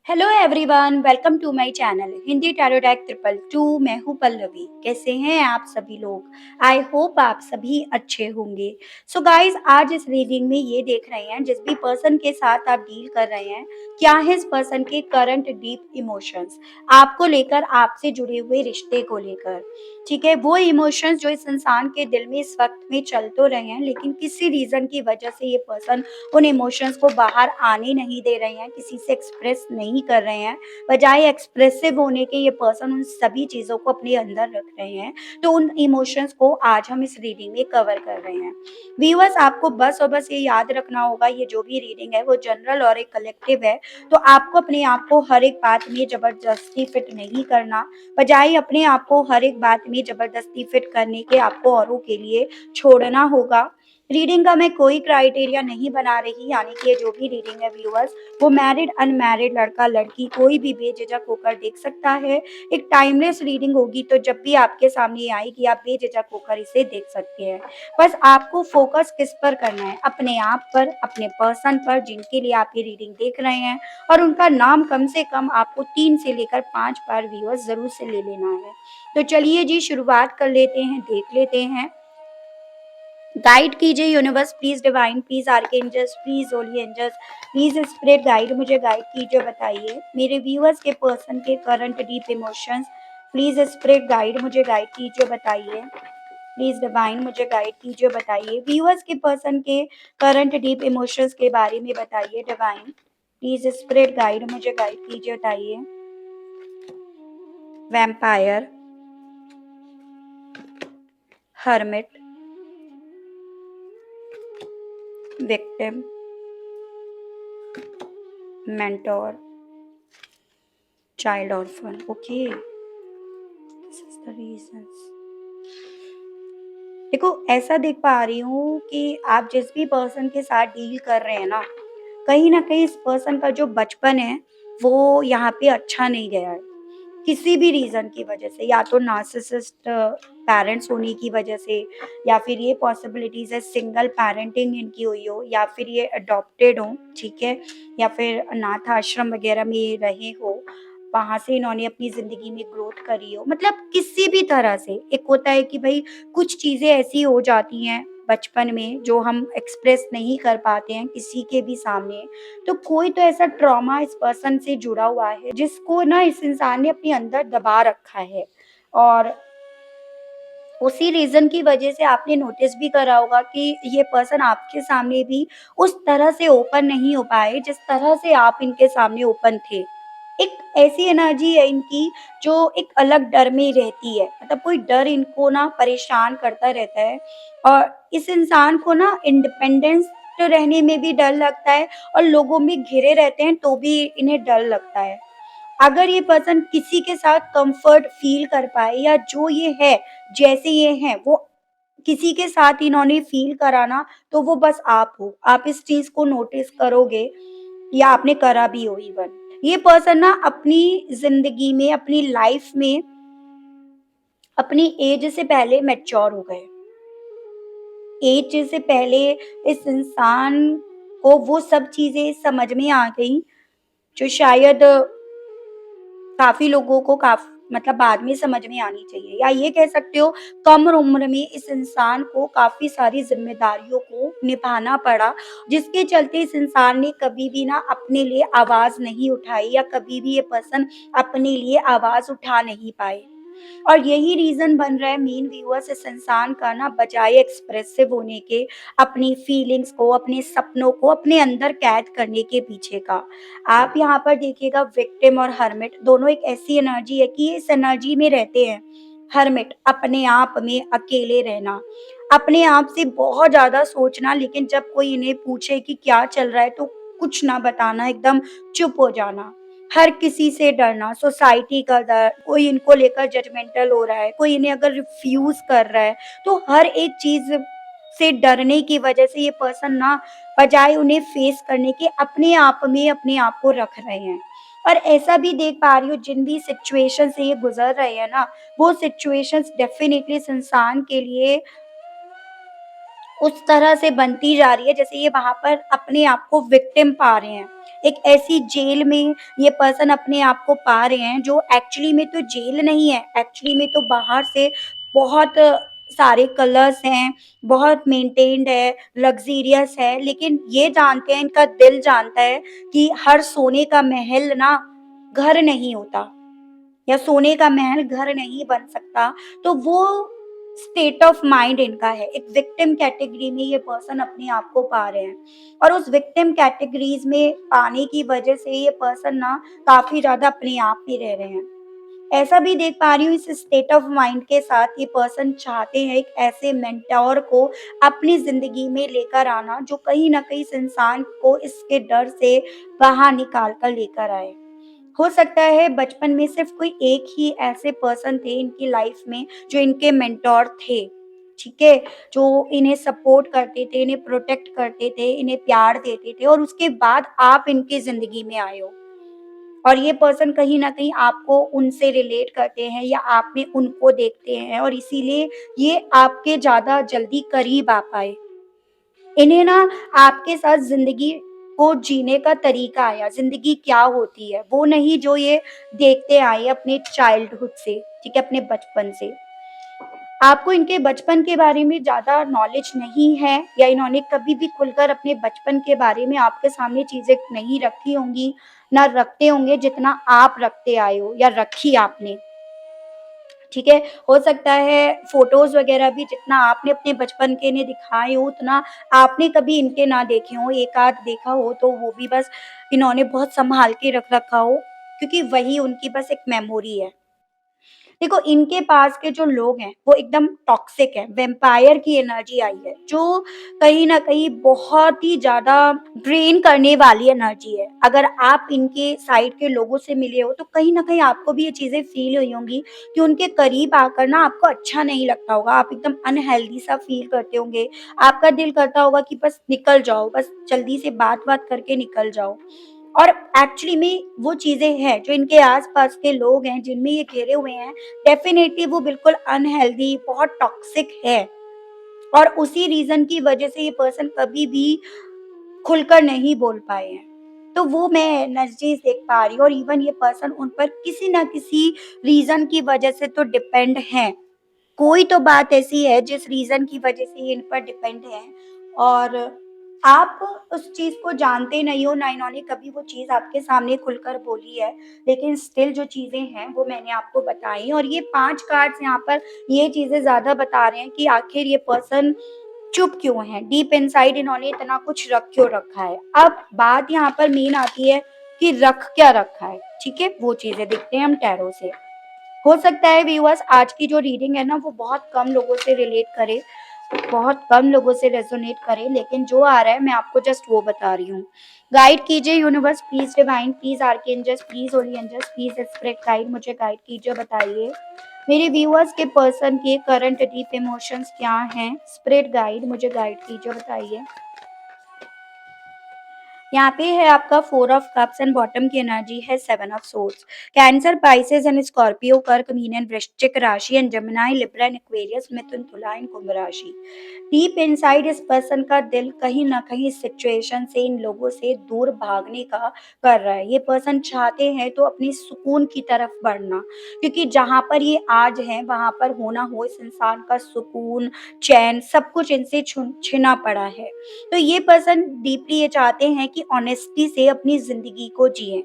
Hello everyone, welcome to my channel Hindi tarot deck 222। मैं हूँ पल्लवी। कैसे हैं आप सभी लोग? आई होप आप सभी अच्छे होंगे। सो गाइस, आज इस रीडिंग में ये देख रहे हैं जिस भी पर्सन के साथ आप डील कर रहे हैं, क्या है इस पर्सन के करंट डीप इमोशंस आपको लेकर, आपसे जुड़े हुए रिश्ते को लेकर। ठीक है, वो इमोशंस जो इस इंसान के दिल में इस वक्त में चल तो रहे हैं, लेकिन किसी रीजन की वजह से ये पर्सन उन इमोशंस को बाहर आने नहीं दे रहे हैं, किसी से एक्सप्रेस नहीं कर रहे हैं। बजाय एक्सप्रेसिव होने के ये पर्सन उन सभी चीज़ों को अपने अंदर रख रहे हैं। तो उन इमोशंस को आज हम इस रीडिंग में कवर कर रहे हैं। व्यूअर्स, आपको बस और बस ये याद रखना होगा, ये जो भी रीडिंग है वो जनरल और एक कलेक्टिव है। तो आपको अपने आप को हर एक बात में ज़बरदस्ती फिट नहीं करना, बजाय अपने आप को हर एक बात में ज़बरदस्ती फिट करने के आपको औरों के लिए छोड़ना होगा। रीडिंग का मैं कोई क्राइटेरिया नहीं बना रही, यानी कि ये जो भी रीडिंग है व्यूअर्स, वो मैरिड अनमैरिड लड़का लड़की कोई भी बेझिझक होकर देख सकता है। एक टाइमलेस रीडिंग होगी, तो जब भी आपके सामने ये आएगी आप बेझिझक होकर इसे देख सकते हैं। बस आपको फोकस किस पर करना है? अपने आप पर, अपने पर्सन पर जिनके लिए आप ये रीडिंग देख रहे हैं, और उनका नाम कम से कम आपको 3 से लेकर 5 बार व्यूअर्स जरूर से ले लेना है। तो चलिए जी, शुरुआत कर लेते हैं, देख लेते हैं। गाइड कीजिए universe, please divine, please archangels, please holy angels, please spirit guide, मुझे गाइड कीजिए। बताइए मेरे व्यूअर्स के पर्सन के current deep emotions. Please spirit guide, मुझे गाइड कीजिए। बताइए प्लीज डिवाइन, मुझे गाइड कीजिए। बताइए व्यूअर्स के पर्सन के करंट डीप इमोशंस के बारे में बताइए डिवाइन। प्लीज स्पिरिट गाइड, मुझे गाइड कीजिए। बताइए vampire, hermit, victim, mentor, child orphan. Okay, this is the reasons. देखो, ऐसा देख पा रही हूँ कि आप जिस भी पर्सन के साथ डील कर रहे हैं ना कहीं इस पर्सन का जो बचपन है वो यहाँ पे अच्छा नहीं गया है। किसी भी रीजन की वजह से, या तो नार्सिसिस्ट पेरेंट्स होने की वजह से, या फिर ये पॉसिबिलिटीज है सिंगल पेरेंटिंग इनकी हुई हो, या फिर ये अडॉप्टेड हो, ठीक है, या फिर अनाथ आश्रम वगैरह में ये रहे हो, वहां से इन्होंने अपनी जिंदगी में ग्रोथ करी हो। मतलब किसी भी तरह से एक होता है कि भाई कुछ चीजें ऐसी हो जाती हैं बचपन में जो हम एक्सप्रेस नहीं कर पाते हैं किसी के भी सामने। तो कोई तो ऐसा ट्रॉमा इस पर्सन से जुड़ा हुआ है जिसको ना इस इंसान ने अपने अंदर दबा रखा है, और उसी रीजन की वजह से आपने नोटिस भी करा होगा कि ये पर्सन आपके सामने भी उस तरह से ओपन नहीं हो पाए जिस तरह से आप इनके सामने ओपन थे। एक ऐसी एनर्जी है इनकी जो एक अलग डर में रहती है, मतलब कोई डर इनको ना परेशान करता रहता है। और इस इंसान को ना इंडिपेंडेंस रहने में भी डर लगता है, और लोगों में घिरे रहते हैं तो भी इन्हें डर लगता है। अगर ये पर्सन किसी के साथ कंफर्ट फील कर पाए, या जो ये है जैसे ये हैं वो किसी के साथ इन्होंने फील कराना, तो वो बस आप हो। आप इस चीज को नोटिस करोगे, या आपने करा भी हो इवन। ये पर्सन ना अपनी जिंदगी में, अपनी लाइफ में अपनी एज से पहले मैच्योर हो गए। एज से पहले इस इंसान को वो सब चीजें समझ में आ गई जो शायद काफ़ी लोगों को मतलब बाद में समझ में आनी चाहिए, या ये कह सकते हो कम उम्र में इस इंसान को काफ़ी सारी ज़िम्मेदारियों को निभाना पड़ा, जिसके चलते इस इंसान ने कभी भी ना अपने लिए आवाज़ नहीं उठाई, या कभी भी ये पर्सन अपने लिए आवाज़ उठा नहीं पाए। और यही रीज़न बन रहा है मेन व्यूअर्स इस इंसान का ना, बजाय एक्सप्रेसिव होने के, अपनी फीलिंग्स को, अपने सपनों को अपने अंदर कैद करने के पीछे का। आप यहाँ पर देखिएगा, विक्टिम और हर्मिट दोनों एक ऐसी एनर्जी है कि ये इस एनर्जी में रहते हैं। हर्मिट अपने आप में अकेले रहना, अपने आप से बहुत ज़्यादा सोचना, लेकिन जब कोई इन्हें पूछे कि क्या चल रहा है तो कुछ ना बताना, एकदम चुप हो जाना। हर किसी से डरना, सोसाइटी का डर, कोई इनको लेकर जजमेंटल हो रहा है, कोई इन्हें अगर रिफ्यूज़ कर रहा है, तो हर एक चीज़ से डरने की वजह से ये पर्सन ना, बजाय उन्हें फेस करने के, अपने आप में अपने आप को रख रहे हैं। और ऐसा भी देख पा रही हूँ, जिन भी सिचुएशन से ये गुजर रहे हैं ना, वो सिचुएशंस डेफिनेटली इस इंसान के लिए उस तरह से बनती जा रही है जैसे ये वहाँ पर अपने आप को विक्टिम पा रहे हैं। एक ऐसी जेल में ये पर्सन अपने आप को पा रहे हैं जो एक्चुअली में तो जेल नहीं है, एक्चुअली में तो बाहर से बहुत सारे कलर्स हैं, बहुत मेंटेन्ड है, लग्ज़रियस है, लेकिन ये जानते हैं, इनका दिल जानता है कि हर सोने का महल ना घर नहीं होता। या सोने का महल घर नहीं बन सकता, तो वो स्टेट ऑफ माइंड इनका है। एक विक्टिम कैटेगरी में ये पर्सन अपने आप को पा रहे हैं और उस विक्टिम कैटेगरीज़ में पाने की वजह से ये पर्सन ना काफ़ी ज़्यादा अपने आप में रह रहे हैं। ऐसा भी देख पा रही हूँ इस स्टेट ऑफ माइंड के साथ ये पर्सन चाहते हैं एक ऐसे मेंटर को अपनी ज़िंदगी में लेकर आना जो कहीं न कहीं इस इंसान को इसके डर से बाहर निकाल कर लेकर आए। हो सकता है बचपन में सिर्फ कोई एक ही ऐसे पर्सन थे इनकी लाइफ में जो इनके मेंटर थे, ठीक है? जो इन्हें सपोर्ट करते थे, इन्हें प्रोटेक्ट करते थे, इन्हें प्यार देते थे और उसके बाद आप इनकी ज़िंदगी में आए हो और ये पर्सन कहीं न कहीं आपको उनसे रिलेट करते हैं या आप में उनको देखते हैं और इसीलिए ये आपके ज़्यादा जल्दी करीब आ पाए। इन्हें ना आपके साथ ज़िंदगी को जीने का तरीका आया, ज़िंदगी क्या होती है, वो नहीं जो ये देखते आए अपने चाइल्डहुड से, ठीक है? अपने बचपन से। आपको इनके बचपन के बारे में ज़्यादा नॉलेज नहीं है या इन्होंने कभी भी खुलकर अपने बचपन के बारे में आपके सामने चीज़ें नहीं रखी होंगी, ना रखते होंगे जितना आप रखते आए हो या रखी आपने। ठीक है? हो सकता है फ़ोटोज़ वग़ैरह भी जितना आपने अपने बचपन के इन्हें दिखाए हो, उतना आपने कभी इनके ना देखे हों, एक-आध देखा हो तो वो भी बस इन्होंने बहुत सँभाल के रख रखा हो, क्योंकि वही उनकी बस एक मेमोरी है। देखो इनके पास के जो लोग हैं वो एकदम टॉक्सिक हैं, वैम्पायर की एनर्जी आई है, जो कहीं न कहीं बहुत ही ज़्यादा ड्रेन करने वाली एनर्जी है। अगर आप इनके साइड के लोगों से मिले हो तो कहीं न कहीं आपको भी ये चीज़ें फ़ील हुई होंगी कि उनके करीब आकर ना आपको अच्छा नहीं लगता होगा, आप एकदम अनहेल्दी सा फ़ील करते होंगे। आपका दिल करता होगा कि बस निकल जाओ, बस जल्दी से बात-वात करके निकल जाओ। और एक्चुअली में वो चीज़ें हैं जो इनके आस-पास के लोग हैं जिनमें ये घिरे हुए हैं, डेफ़िनेटली वो बिल्कुल अनहेल्दी बहुत टॉक्सिक है और उसी रीज़न की वज़ह से ये पर्सन कभी भी खुलकर नहीं बोल पाए हैं। तो वो मैं एनर्जीज़ देख पा रही हूँ और इवन ये पर्सन उन पर किसी न किसी रीज़न की वज़ह से तो डिपेंड हैं। कोई तो बात ऐसी है जिस रीज़न की वज़ह से ये इन पर डिपेंड है और आप उस चीज़ को जानते नहीं हो, ना इन्होंने कभी वो चीज़ आपके सामने खुलकर बोली है, लेकिन स्टिल जो चीज़ें हैं वो मैंने आपको बताई और ये 5 कार्ड्स यहाँ पर ये चीज़ें ज़्यादा बता रहे हैं कि आखिर ये पर्सन चुप क्यों है? डीप इनसाइड इन्होंने इतना कुछ रख क्यों रखा है? अब बात यहाँ पर मेन आती है कि रख क्या रखा है, ठीक है? वो चीज़ें देखते हैं हम टैरो से। हो सकता है व्यूअर्स आज की जो रीडिंग है ना वो बहुत कम लोगों से रिलेट करे, बहुत कम लोगों से रेज़ोनेट करे, लेकिन जो आ रहा है मैं आपको जस्ट वो बता रही हूँ। गाइड कीजिए universe, please divine, please archangels, please holy angels, please spirit guide मुझे गाइड कीजिए, बताइए। मेरे व्यूअर्स के पर्सन के करंट डीप इमोशंस क्या हैं? स्पिरिट गाइड मुझे गाइड कीजिए, बताइए। यहाँ पे है आपका 4 ऑफ कप्स एंड बॉटम की एनर्जी है 7 of swords. Cancer, Pisces and Scorpio, कर्क, मीन एंड वृश्चिक राशि and Gemini, Libra and Aquarius, मिथुन, तुला एंड कुंभ राशि। डीप इनसाइड इस पर्सन का दिल कहीं न कहीं इस सिचुएशन से, इन लोगों से दूर भागने का कर रहा है। ये पर्सन चाहते हैं तो अपनी सुकून की तरफ बढ़ना, क्योंकि जहाँ पर ये आज हैं, वहाँ पर हो ना हो इस इंसान का सुकून, चैन सब कुछ इनसे छिना पड़ा है। तो ये पर्सन डीपली ये चाहते हैं कि ऑनेस्टी से अपनी ज़िंदगी को जिएँ।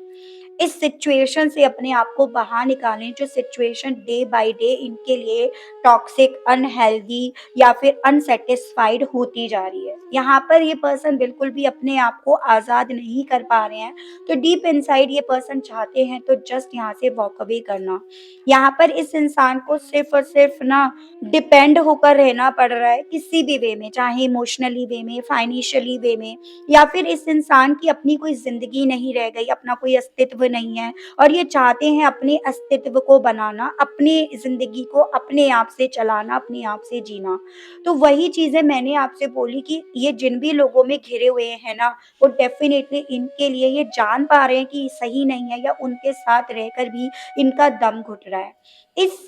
इस सिचुएशन से अपने आप को बाहर निकालें, जो सिचुएशन डे बाय डे इनके लिए टॉक्सिक, अनहेल्दी या फिर अनसैटिस्फाइड होती जा रही है। यहाँ पर ये पर्सन बिल्कुल भी अपने आप को आज़ाद नहीं कर पा रहे हैं, तो डीप इनसाइड ये पर्सन चाहते हैं तो जस्ट यहाँ से वॉक अवे करना। यहाँ पर इस इंसान को सिर्फ़ और सिर्फ़ ना डिपेंड होकर रहना पड़ रहा है किसी भी वे में, चाहे इमोशनली वे में, फाइनेंशियली वे में या फिर इस इंसान की अपनी कोई ज़िंदगी नहीं रह गई, अपना कोई अस्तित्व नहीं है और ये चाहते हैं अपने अस्तित्व को बनाना, अपनी ज़िंदगी को अपने आप से चलाना, अपने आप से जीना। तो वही चीज़ें मैंने आपसे बोली कि ये जिन भी लोगों में घिरे हुए हैं ना, वो डेफ़िनेटली इनके लिए ये जान पा रहे हैं कि सही नहीं है या उनके साथ रहकर भी इनका दम घुट रहा है। इस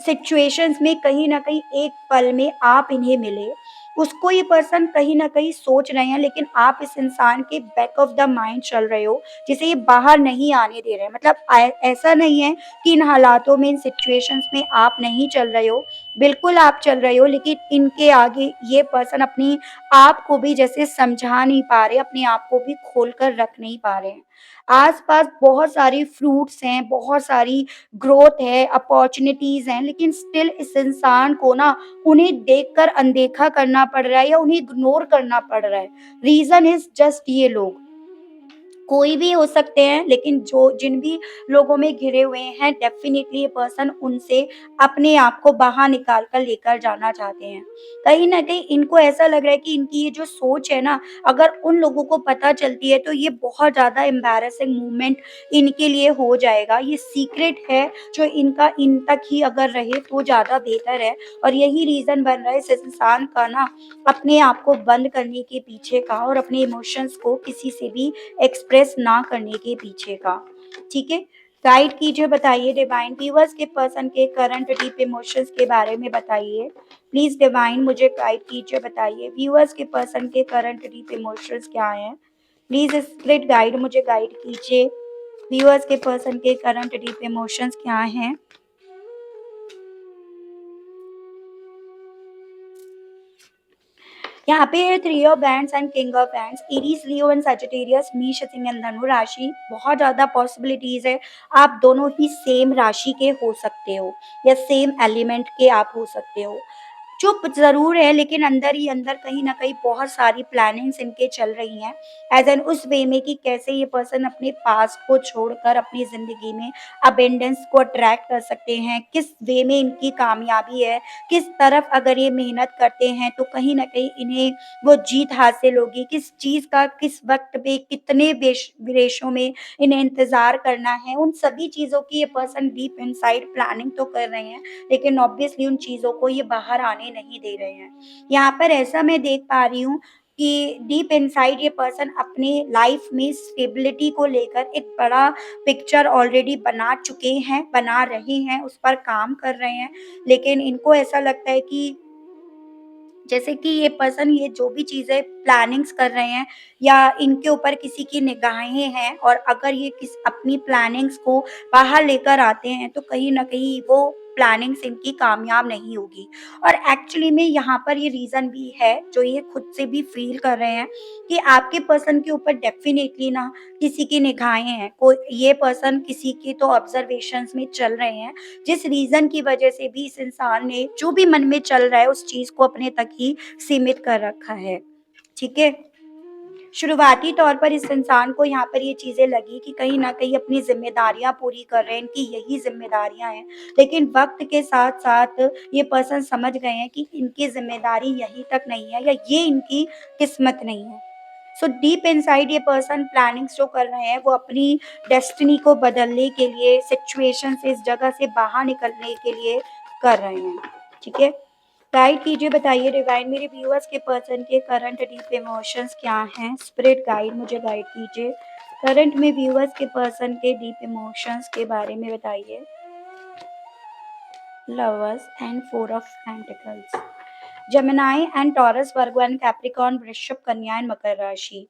सिचुएशंस में कहीं न कहीं एक पल में आप इन्हें मिले, उसको ये पर्सन कहीं न कहीं सोच रहे हैं, लेकिन आप इस इंसान के बैक ऑफ द माइंड चल रहे हो, जिसे ये बाहर नहीं आने दे रहे हैं। मतलब ऐसा नहीं है कि इन हालातों में, इन सिचुएशंस में आप नहीं चल रहे हो, बिल्कुल आप चल रहे हो, लेकिन इनके आगे ये पर्सन अपनी आप को भी जैसे समझा नहीं पा रहे, अपने आप को भी खोल कर रख नहीं पा रहे हैं। आस-पास बहुत सारी फ्रूट्स हैं, बहुत सारी ग्रोथ है, अपॉर्च्युनिटीज़ हैं, लेकिन स्टिल इस इंसान को ना उन्हें देखकर अनदेखा करना पड़ रहा है या उन्हें इग्नोर करना पड़ रहा है। रीज़न इज़ जस्ट ये लोग। कोई भी हो सकते हैं, लेकिन जो जिन भी लोगों में घिरे हुए हैं, डेफ़िनिटली ये पर्सन उनसे अपने आप को बाहर निकाल कर लेकर जाना चाहते हैं। कहीं न कहीं इनको ऐसा लग रहा है कि इनकी ये जो सोच है ना, अगर उन लोगों को पता चलती है तो ये बहुत ज़्यादा एम्बैरेसिंग मोमेंट इनके लिए हो जाएगा। ये सीक्रेट है जो इनका इन तक ही अगर रहे तो ज़्यादा बेहतर है, और यही रीज़न बन रहा है इस इंसान का ना अपने आप को बंद करने के पीछे का, और अपने इमोशंस को किसी से भी एक्सप्रेस ना करने के पीछे का। ठीक है? गाइड कीजिए, बताइए डिवाइन व्यूअर्स के पर्सन के करंट डीप इमोशंस के बारे में बताइए। प्लीज़ डिवाइन मुझे गाइड कीजिए, बताइए व्यूअर्स के पर्सन के करंट डीप इमोशंस क्या हैं? प्लीज़ स्पिरिट गाइड मुझे गाइड कीजिए। व्यूअर्स के पर्सन के करंट डीप इमोशंस क्या हैं? यहाँ पे है three of bands and king of bands, Aries, Leo and Sagittarius, मेष, सिंह एंड धनु राशि। बहुत ज़्यादा पॉसिबिलिटीज़ है, आप दोनों ही सेम राशि के हो सकते हो या सेम एलिमेंट के आप हो सकते हो। चुप ज़रूर है, लेकिन अंदर ही अंदर कहीं न कहीं बहुत सारी प्लानिंग्स इनके चल रही हैं, एज़ एन उस वे में कि कैसे ये पर्सन अपने पास्ट को छोड़कर अपनी ज़िंदगी में अबंडेंस को अट्रैक्ट कर सकते हैं, किस वे में इनकी कामयाबी है, किस तरफ अगर ये मेहनत करते हैं तो कहीं न कहीं इन्हें वो जीत हासिल होगी, किस चीज़ का किस वक़्त पे कितने रेशों में इन्हें इंतज़ार करना है, उन सभी चीज़ों की ये पर्सन डीप इनसाइड प्लानिंग तो कर रहे हैं, लेकिन ऑब्वियसली उन चीज़ों को ये बाहर आने नहीं दे रहे हैं। यहाँ पर ऐसा मैं देख पा रही हूँ कि डीप इनसाइड ये पर्सन अपनी लाइफ में स्टेबिलिटी को लेकर एक बड़ा पिक्चर ऑलरेडी बना चुके हैं, बना रहे हैं, उस पर काम कर रहे हैं। लेकिन इनको ऐसा लगता है कि जैसे कि ये पर्सन ये जो भी चीज़ें प्लानिंग्स कर रहे हैं या इनके ऊपर किसी की निगाहें हैं, और अगर ये किस अपनी प्लानिंग्स को बाहर लेकर आते हैं तो कहीं न कहीं वो प्लानिंग्स इनकी कामयाब नहीं होगी। और एक्चुअली में यहाँ पर ये रीज़न भी है जो ये खुद से भी फ़ील कर रहे हैं कि आपके पर्सन के ऊपर डेफ़िनेटली ना किसी की निगाहें हैं। कोई ये पर्सन किसी की तो ऑब्ज़र्वेशंस में चल रहे हैं, जिस रीज़न की वजह से भी इस इंसान ने जो भी मन में चल रहा है उस चीज़ को अपने तक ही सीमित कर रखा है। ठीक है? शुरुआती तौर पर इस इंसान को यहाँ पर ये चीज़ें लगी कि कहीं न कहीं अपनी ज़िम्मेदारियाँ पूरी कर रहे हैं, इनकी यही ज़िम्मेदारियाँ हैं। लेकिन वक़्त के साथ-साथ ये पर्सन समझ गए हैं कि इनकी ज़िम्मेदारी यहीं तक नहीं है या ये इनकी किस्मत नहीं है। सो डीप इनसाइड ये पर्सन प्लानिंग्स जो कर रहे हैं वो अपनी डेस्टिनी को बदलने के लिए, सिचुएशन से, इस जगह से बाहर निकलने के लिए कर रहे हैं। ठीक है? गाइड कीजिए, बताइए डिवाइन मेरे व्यूअर्स के पर्सन के करंट डीप इमोशंस क्या हैं? स्पिरिट गाइड मुझे गाइड कीजिए। करंट में व्यूअर्स के पर्सन के डीप इमोशंस के बारे में बताइए। Lovers and four of pentacles, Gemini and taurus, Virgo and Capricorn, वृषभ, कन्या एंड मकर राशि।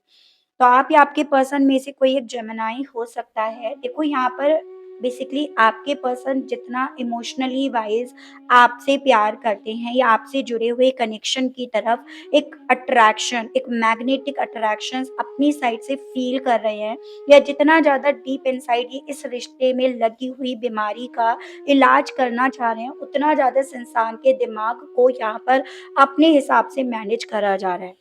तो आप या आपके पर्सन में से कोई एक जेमिनी हो सकता है। देखो यहाँ पर बेसिकली आपके पर्सन जितना इमोशनली वाइज़ आपसे प्यार करते हैं या आपसे जुड़े हुए कनेक्शन की तरफ एक अट्रैक्शन, एक मैग्नेटिक अट्रैक्शंस अपनी साइड से फ़ील कर रहे हैं, या जितना ज़्यादा डीप इनसाइड ये इस रिश्ते में लगी हुई बीमारी का इलाज करना चाह रहे हैं, उतना ज़्यादा इस इंसान के दिमाग को यहाँ पर अपने हिसाब से मैनेज करा जा रहा है।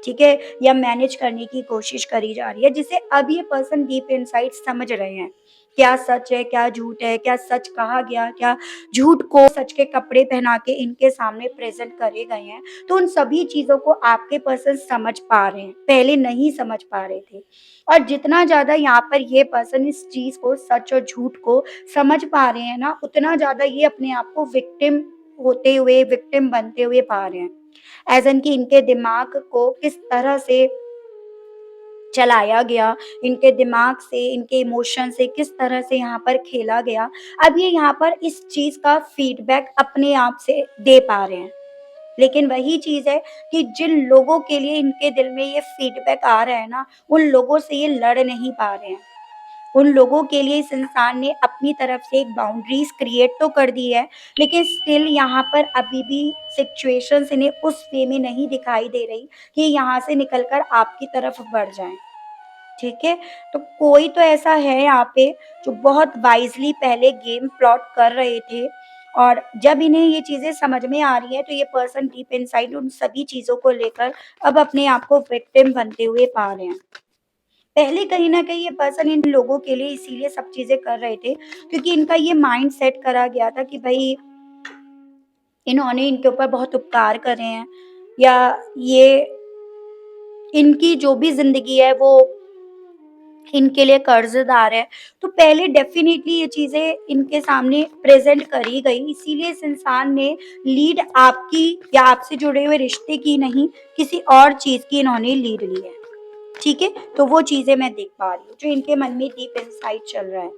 ठीक है? या मैनेज करने की कोशिश करी जा रही है, जिसे अब ये पर्सन डीप इनसाइड समझ रहे हैं। क्या सच है, क्या झूठ है, क्या सच कहा गया, क्या झूठ को सच के कपड़े पहना के इनके सामने प्रेज़ेंट करे गए हैं। तो उन सभी चीज़ों को आपके पर्सन समझ पा रहे हैं, पहले नहीं समझ पा रहे थे। और जितना ज़्यादा यहाँ पर ये पर्सन इस चीज़ को, सच और झूठ को समझ पा रहे हैं ना, उतना ज़्यादा ये अपने आप को विक्टिम होते हुए, विक्टिम बनते हुए पा रहे हैं। एज़ इन कि इनके दिमाग को किस तरह से चलाया गया, इनके दिमाग से, इनके इमोशन से किस तरह से यहाँ पर खेला गया, अब ये यहाँ पर इस चीज़ का फीडबैक अपने आप से दे पा रहे हैं। लेकिन वही चीज़ है कि जिन लोगों के लिए इनके दिल में ये फीडबैक आ रहा है ना, उन लोगों से ये लड़ नहीं पा रहे हैं। उन लोगों के लिए इस इंसान ने अपनी तरफ से एक बाउंड्रीज़ क्रिएट तो कर दी है, लेकिन स्टिल यहाँ पर अभी भी सिचुएशंस इन्हें उस वे में नहीं दिखाई दे रही कि यहाँ से निकल कर आपकी तरफ बढ़ जाएँ। ठीक है? तो कोई तो ऐसा है यहाँ पे जो बहुत वाइज़ली पहले गेम प्लॉट कर रहे थे और जब इन्हें ये चीज़ें समझ में आ रही हैं, तो ये पर्सन डीप इनसाइड उन सभी चीज़ों को लेकर अब अपने आप को विक्टिम बनते हुए पा रहे हैं। पहले कहीं न कहीं ये पर्सन इन लोगों के लिए इसीलिए सब चीज़ें कर रहे थे, क्योंकि इनका ये माइंड सेट करा गया था कि भई इन्होंने इनके ऊपर बहुत उपकार करे हैं या ये इनकी जो भी ज़िंदगी है वो इनके लिए कर्ज़दार है। तो पहले डेफ़िनिटली ये चीज़ें इनके सामने प्रेज़ेंट करी गई, इसीलिए इस इंसान ने लीड आपकी या आपसे जुड़े हुए रिश्ते की नहीं, किसी और चीज़ की इन्होंने लीड ली है। ठीक है? तो वो चीज़ें मैं देख पा रही हूँ, जो इनके मन में डीप इनसाइड चल रहा है।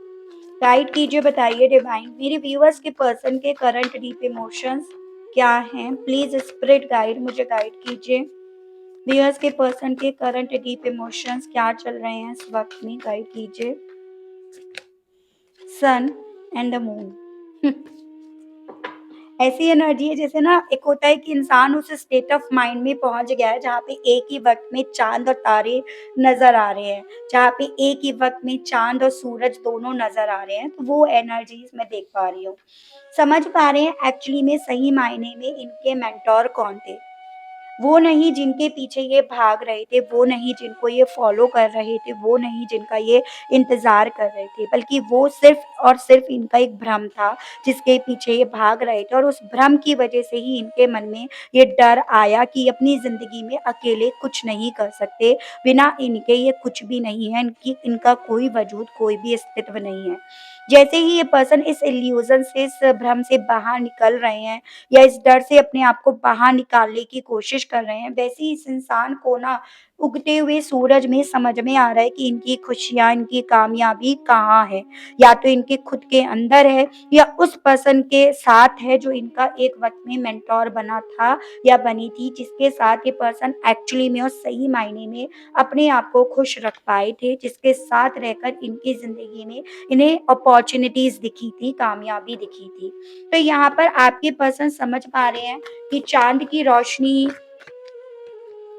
गाइड कीजिए, बताइए डिवाइन, मेरे व्यूअर्स के पर्सन के करंट डीप इमोशंस क्या हैं? प्लीज़ स्पिरिट गाइड मुझे गाइड कीजिए। व्यूअर्स के पर्सन के करंट डीप इमोशंस क्या चल रहे हैं इस वक़्त में? गाइड कीजिए। सन एंड द मून। ऐसी एनर्जी है जैसे ना, एक होता है कि इंसान उस स्टेट ऑफ माइंड में पहुंच गया है जहाँ पे एक ही वक्त में चांद और तारे नजर आ रहे हैं, जहाँ पे एक ही वक्त में चांद और सूरज दोनों नजर आ रहे हैं, तो वो एनर्जीज मैं देख पा रही हूँ। समझ पा रहे हैं एक्चुअली में सही मायने में इनके मेंटोर कौन थे। वो नहीं जिनके पीछे ये भाग रहे थे, वो नहीं जिनको ये फ़ॉलो कर रहे थे, वो नहीं जिनका ये इंतज़ार कर रहे थे, बल्कि वो सिर्फ़ और सिर्फ़ इनका एक भ्रम था, जिसके पीछे ये भाग रहे थे और उस भ्रम की वज़ह से ही इनके मन में ये डर आया कि अपनी ज़िंदगी में अकेले कुछ नहीं कर सकते, बिना इनके ये कुछ भी नहीं है, इनका कोई वजूद, कोई भी अस्तित्व नहीं है। जैसे ही ये पर्सन इस इल्यूज़न से, इस भ्रम से बाहर निकल रहे हैं या इस डर से अपने आप को बाहर निकालने की कोशिश कर रहे हैं, वैसे ही इस इंसान को ना उगते हुए सूरज में समझ में आ रहा है कि इनकी खुशियाँ, इनकी कामयाबी कहाँ है। या तो इनके खुद के अंदर है या उस पर्सन के साथ है जो इनका एक वक़्त में मेंटर बना था या बनी थी, जिसके साथ ये पर्सन एक्चुअली में और सही मायने में अपने आप को खुश रख पाए थे, जिसके साथ रहकर इनकी ज़िंदगी में इन्हें अपॉर्च्युनिटीज़ दिखी थी, कामयाबी दिखी थी। तो यहाँ पर आपके पर्सन समझ पा रहे हैं कि चाँद की रोशनी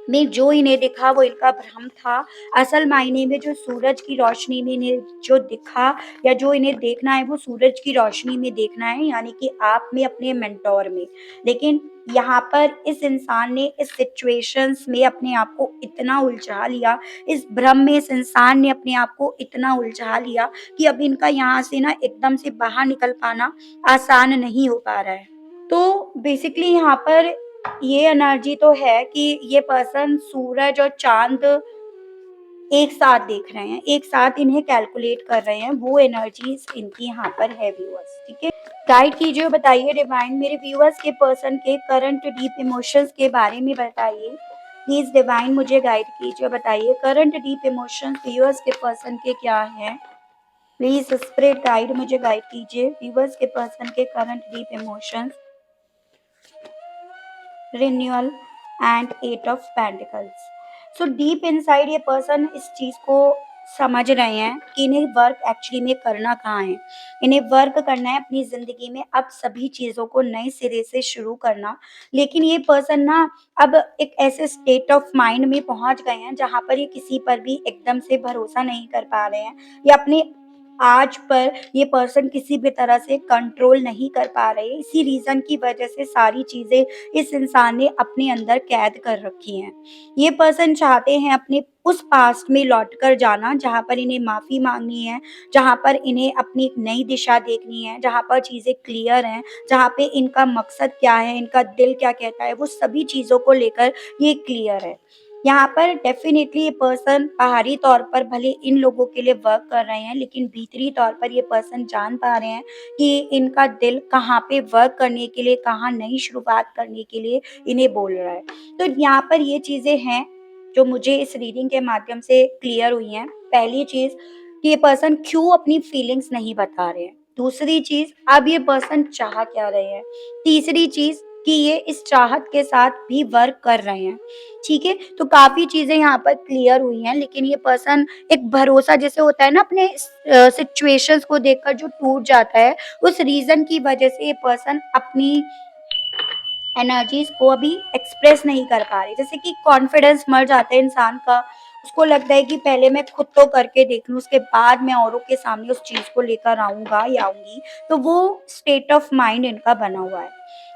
में जो इन्हें दिखा वो इनका भ्रम था। असल मायने में जो सूरज की रोशनी में इन्हें जो दिखा या जो इन्हें देखना है वो सूरज की रोशनी में देखना है, यानी कि आप में, अपने मेंटर में। लेकिन यहाँ पर इस इंसान ने इस सिचुएशंस में अपने आप को इतना उलझा लिया, इस भ्रम में इस इंसान ने अपने आप को इतना उलझा लिया कि अब इनका यहाँ से ना एकदम से बाहर निकल पाना आसान नहीं हो पा रहा है। तो बेसिकली यहाँ पर ये एनर्जी तो है कि ये पर्सन सूरज और चाँद एक साथ देख रहे हैं, एक साथ इन्हें कैलकुलेट कर रहे हैं, वो एनर्जीज़ इनकी यहाँ पर है व्यूअर्स, ठीक है? गाइड कीजिए और बताइए डिवाइन, मेरे व्यूअर्स के पर्सन के करंट डीप इमोशंस के बारे में बताइए। प्लीज़ डिवाइन मुझे गाइड कीजिए और बताइए करंट डीप इमोशंस व्यूअर्स के पर्सन के क्या हैं? प्लीज़ स्पिरिट गाइड मुझे गाइड कीजिए, व्यूअर्स के पर्सन के current deep emotions, renewal and eight of pentacles. So deep inside ये पर्सन इस चीज़ को समझ रहे हैं कि इन्हें वर्क एक्चुअली में करना कहाँ है। इन्हें वर्क करना है अपनी ज़िंदगी में, अब सभी चीज़ों को नए सिरे से शुरू करना। लेकिन ये पर्सन ना अब एक ऐसे स्टेट ऑफ माइंड में पहुँच गए हैं जहाँ पर ये किसी पर भी एकदम से भरोसा नहीं कर पा रहे हैं या अपने आज पर ये पर्सन किसी भी तरह से कंट्रोल नहीं कर पा रहे। इसी रीज़न की वजह से सारी चीज़ें इस इंसान ने अपने अंदर कैद कर रखी हैं। ये पर्सन चाहते हैं अपने उस पास्ट में लौटकर जाना जहाँ पर इन्हें माफ़ी माँगनी है, जहाँ पर इन्हें अपनी एक नई दिशा देखनी है, जहाँ पर चीज़ें क्लियर हैं, जहाँ पे इनका मकसद क्या है, इनका दिल क्या कहता है, वो सभी चीज़ों को लेकर ये क्लियर है। यहाँ पर डेफ़िनिटली ये पर्सन बाहरी तौर पर भले इन लोगों के लिए वर्क कर रहे हैं, लेकिन भीतरी तौर पर ये पर्सन जान पा रहे हैं कि इनका दिल कहाँ पे वर्क करने के लिए, कहाँ नई शुरुआत करने के लिए इन्हें बोल रहा है। तो यहाँ पर ये चीज़ें हैं, जो मुझे इस रीडिंग के माध्यम से क्लियर हुई हैं। पहली चीज़ कि ये पर्सन क्यों अपनी फीलिंग्स नहीं बता रहे हैं। दूसरी चीज़, अब ये पर्सन चाह क्या रहे हैं। तीसरी चीज़, कि ये इस चाहत के साथ भी वर्क कर रहे हैं, ठीक है? तो काफ़ी चीज़ें यहाँ पर क्लियर हुई हैं, लेकिन ये पर्सन एक भरोसा जैसे होता है ना अपने सिचुएशंस को देखकर जो टूट जाता है, उस रीज़न की वजह से ये पर्सन अपनी एनर्जीज़ को अभी एक्सप्रेस नहीं कर पा रहे। जैसे कि कॉन्फिडेंस मर जाता है इंसान का, उसको लगता है कि पहले मैं खुद तो करके देख लूँ, उसके बाद मैं औरों के सामने उस चीज़ को लेकर आऊँगा या आऊँगी। तो वो स्टेट ऑफ माइंड इनका बना हुआ है।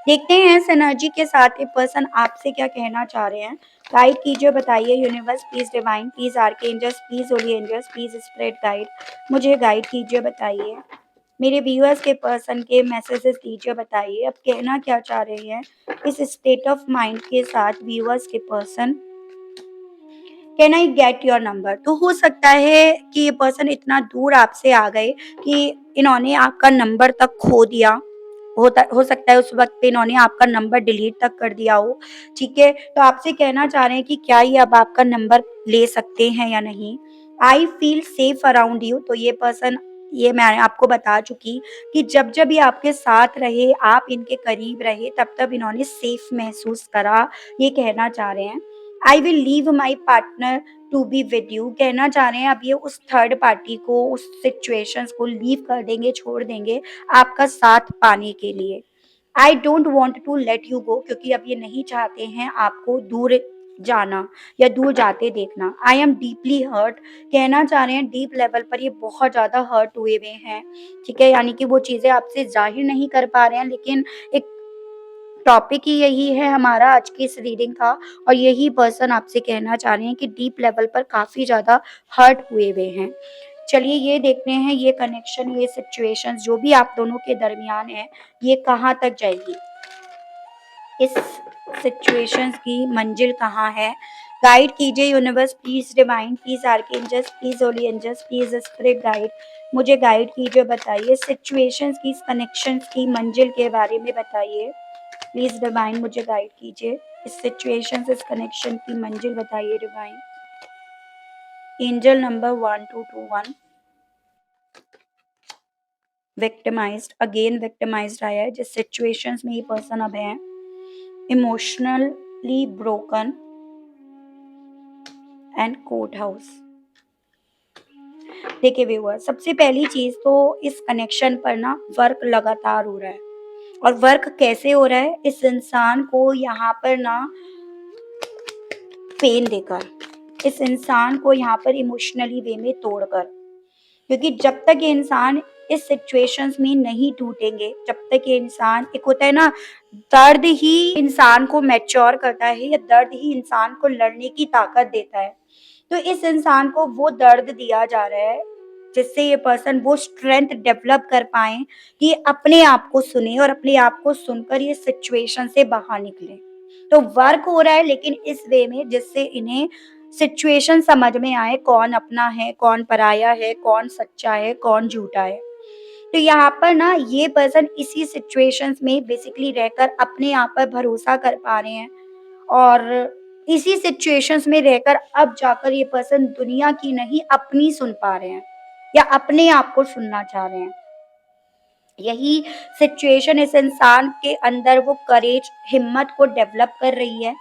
देखते हैं इस एनर्जी के साथ ये पर्सन आपसे क्या कहना चाह रहे हैं। गाइड कीजिए, बताइए universe please, divine please, archangels please, holy angels please, spirit guide मुझे गाइड कीजिए, बताइए। मेरे व्यूअर्स के पर्सन के मैसेजेस दीजिए, बताइए अब कहना क्या चाह रही हैं इस स्टेट ऑफ माइंड के साथ व्यूअर्स के person. Can I get your number? तो हो सकता है कि ये पर्सन इतना दूर आपसे आ गए कि इन्होंने आपका नंबर तक खो दिया। हो सकता है उस वक़्त पे इन्होंने आपका नंबर डिलीट तक कर दिया हो, ठीक है? तो आपसे कहना चाह रहे हैं कि क्या ये अब आपका नंबर ले सकते हैं या नहीं? I feel safe around you. तो ये पर्सन, ये मैं आपको बता चुकी कि जब-जब ये आपके साथ रहे, आप इनके करीब रहे, तब-तब इन्होंने सेफ महसूस करा, ये कहना चाह रहे हैं। I will leave my partner to be with you. कहना चाह रहे हैं अब ये उस थर्ड पार्टी को, उस सिचुएशंस को लीव कर देंगे, छोड़ देंगे आपका साथ पाने के लिए। I don't want to let you go, क्योंकि अब ये नहीं चाहते हैं आपको दूर जाना या दूर जाते देखना। I am deeply hurt. कहना चाह रहे हैं डीप लेवल पर ये बहुत ज़्यादा हर्ट हुए हुए हैं, ठीक है? यानी कि वो चीज़ें आपसे ज़ाहिर नहीं कर पा रहे हैं, लेकिन एक टॉपिक ही यही है हमारा आज की इस रीडिंग का, और यही पर्सन आपसे कहना चाह रहे हैं कि डीप लेवल पर काफ़ी ज़्यादा हर्ट हुए हुए हैं। चलिए ये देखते हैं ये कनेक्शन, ये सिचुएशंस जो भी आप दोनों के दरमियान है, ये कहाँ तक जाएगी? इस सिचुएशंस की मंजिल कहाँ है? गाइड कीजिए universe please, divine please, archangels please, holy angels please, spirit guide मुझे गाइड कीजिए, बताइए सिचुएशंस की, इस कनेक्शंस की मंजिल के बारे में बताइए। प्लीज़ डिवाइन मुझे गाइड कीजिए। इस सिचुएशन से इस कनेक्शन की मंजिल बताइए divine. Angel number 1221 victimised, again victimised आया है। जिस सिचुएशंस में ये पर्सन अब है, emotionally broken and court house. देखिए व्यूअर, सबसे पहली चीज तो इस कनेक्शन पर ना वर्क लगातार हो रहा है। और वर्क कैसे हो रहा है? इस इंसान को यहाँ पर ना पेन देकर, इस इंसान को यहाँ पर इमोशनली वे में तोड़कर, क्योंकि जब तक ये इंसान इस सिचुएशंस में नहीं टूटेंगे, जब तक ये इंसान, एक होता है ना, दर्द ही इंसान को मैच्योर करता है या दर्द ही इंसान को लड़ने की ताकत देता है। तो इस इंसान को वो दर्द दिया जा रहा है जिससे ये पर्सन वो स्ट्रेंथ डेवलप कर पाए कि ये अपने आप को सुने और अपने आप को सुनकर ये सिचुएशन से बाहर निकले। तो वर्क हो रहा है लेकिन इस वे में जिससे इन्हें सिचुएशन समझ में आए, कौन अपना है, कौन पराया है, कौन सच्चा है, कौन झूठा है। तो यहाँ पर ना ये पर्सन इसी सिचुएशंस में बेसिकली रहकर अपने आप पर भरोसा कर पा रहे हैं, और इसी सिचुएशंस में रहकर अब जाकर ये पर्सन दुनिया की नहीं अपनी सुन पा रहे हैं या अपने आप को सुनना चाह रहे हैं। यही सिचुएशन इस इंसान के अंदर वो करेज, हिम्मत को डेवलप कर रही है,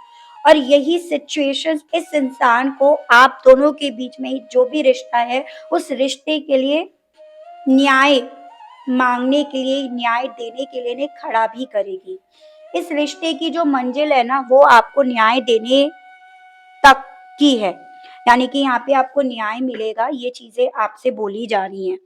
और यही सिचुएशन इस इंसान को आप दोनों के बीच में जो भी रिश्ता है, उस रिश्ते के लिए न्याय माँगने के लिए, न्याय देने के लिए इन्हें खड़ा भी करेगी। इस रिश्ते की जो मंजिल है ना, वो आपको न्याय देने तक की है। यानी कि यहाँ पे आपको न्याय मिलेगा, ये चीज़ें आपसे बोली जा रही हैं।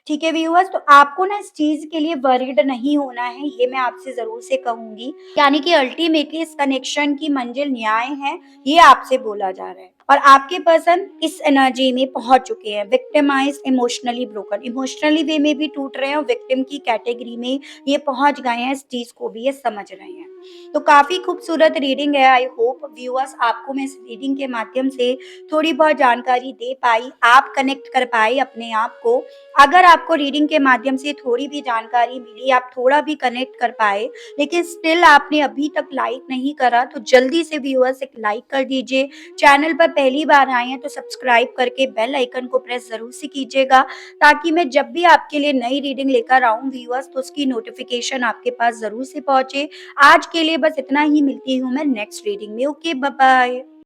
ठीक है व्यूअर्स, तो आपको ना इस चीज़ के लिए वरीड नहीं होना है, ये मैं आपसे ज़रूर से कहूँगी। यानी कि अल्टीमेटली इस कनेक्शन की मंजिल न्याय है, ये आपसे बोला जा रहा है। और आपके पर्सन इस एनर्जी में पहुंच चुके हैं, विक्टिमाइज्ड, इमोशनली ब्रोकन, इमोशनली वे में भी टूट रहे हैं और विक्टिम की कैटेगरी में ये पहुंच गए हैं, इस चीज़ को भी ये समझ रहे हैं। तो काफ़ी खूबसूरत रीडिंग है। आई होप व्यूअर्स आपको मैं इस रीडिंग के माध्यम से थोड़ी बहुत जानकारी दे पाई, आप कनेक्ट कर पाए अपने आप को। अगर आपको रीडिंग के माध्यम से थोड़ी भी जानकारी मिली, आप थोड़ा भी कनेक्ट कर पाए, लेकिन स्टिल आपने अभी तक लाइक नहीं करा, तो जल्दी से व्यूअर्स एक लाइक कर दीजिए। चैनल पर पहली बार आए हैं तो सब्सक्राइब करके बेल आइकन को प्रेस ज़रूर से कीजिएगा, ताकि मैं जब भी आपके लिए नई रीडिंग लेकर आऊँ व्यूअर्स, तो उसकी नोटिफ़िकेशन आपके पास ज़रूर से पहुँचे। आज के लिए बस इतना ही, मिलती हूँ मैं नेक्स्ट रीडिंग में। Okay, bye bye.